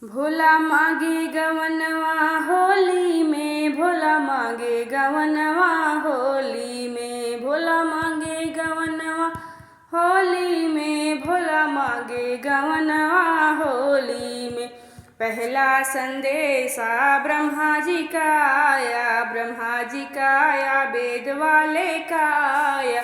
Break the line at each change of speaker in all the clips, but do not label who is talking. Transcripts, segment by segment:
भोला मांगे गवनवा होली में, भोला मांगे गवनवा होली में, भोला मांगे गवनवा होली में, भोला मांगे गवनवा होली में। पहला संदेशा ब्रह्मा जी का आया, ब्रह्मा जी का आया वेद वाले का आया,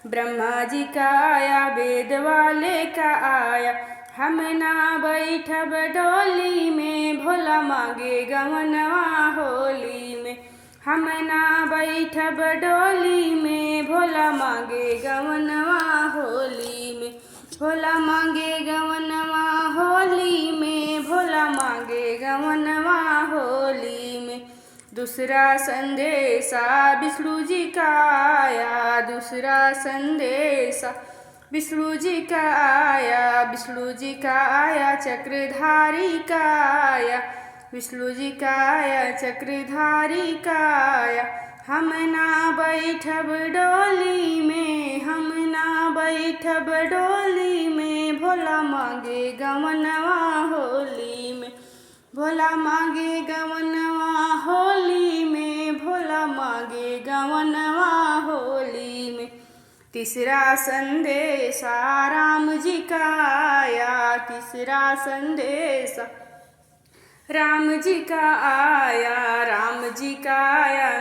ब्रह्मा जी का आया वेद वाले का आया। हम ना बैठब डोली में, भोला मांगे गवनवा होली में, हम ना बैठब डोली में, भोला मांगे गवनवा होली में, भोला मांगे गवनवा होली में, भोला मांगे गवनवा होली में। दूसरा संदेशा विष्णु जी का आया, दूसरा संदेशा विष्णु जी का आया, विष्णु जी का आया चक्रधारी का आया, विष्णु जी का आया चक्रधारी का आया। हम ना बैठब डोली में, हम ना बैठब डोली में, भोला मांगे गवनवा होली में, भोला मांगे गवनवा होली में, भोला मांगे गवनवा होली में। तीसरा संदेशा राम जी का आया, तीसरा संदेशा राम जी का आया, राम जी का आया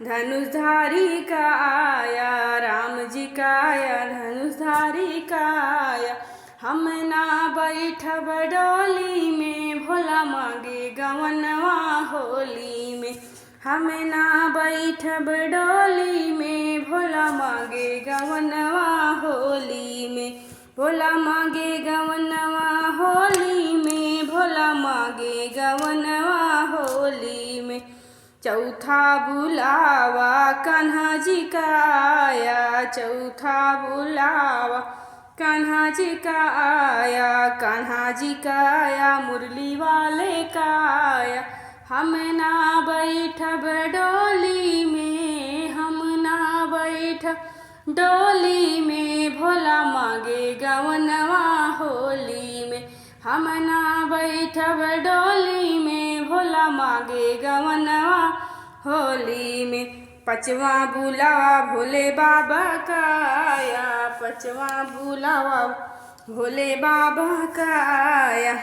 धनुषधारी का आया, राम जी का आया धनुषधारी का आया। हम ना बैठब डोली में, भोला मांगे गवनवा होली में, हम ना बैठब डोली में, भोला मांगे गवनवा होली में, भोला मांगे गवनवा होली में, भोला मांगे गवनवा होली में। चौथा बुलावा कान्हा जी का आया, चौथा बुलावा कान्हा जी का आया, कान्हा जी का आया मुरली वाले का आया। हम ना बैठब डोली में, हम ना बैठब डोली में, भोला मांगे गवनवा होली में, हम ना बैठब डोली में, भोला मांगे गवनवा होली में। पांचवा बुलावा भोले बाबा का आया, पांचवा बुलावा भोले बाबा का आया,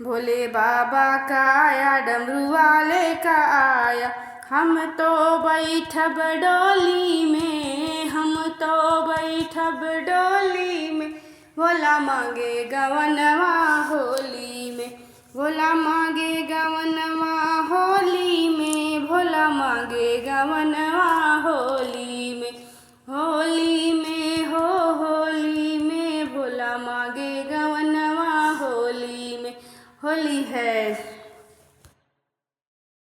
भोले बाबा का आया डमरू वाले का आया। हम तो बैठब डोली में, हम तो बैठब डोली में, भोला मांगे गवनवा होली में, भोला मांगे गवनवा होली में, भोला मांगे गवनवा होली में, होली में हो होली में, भोला मांगे गवनवा होली में। होली है।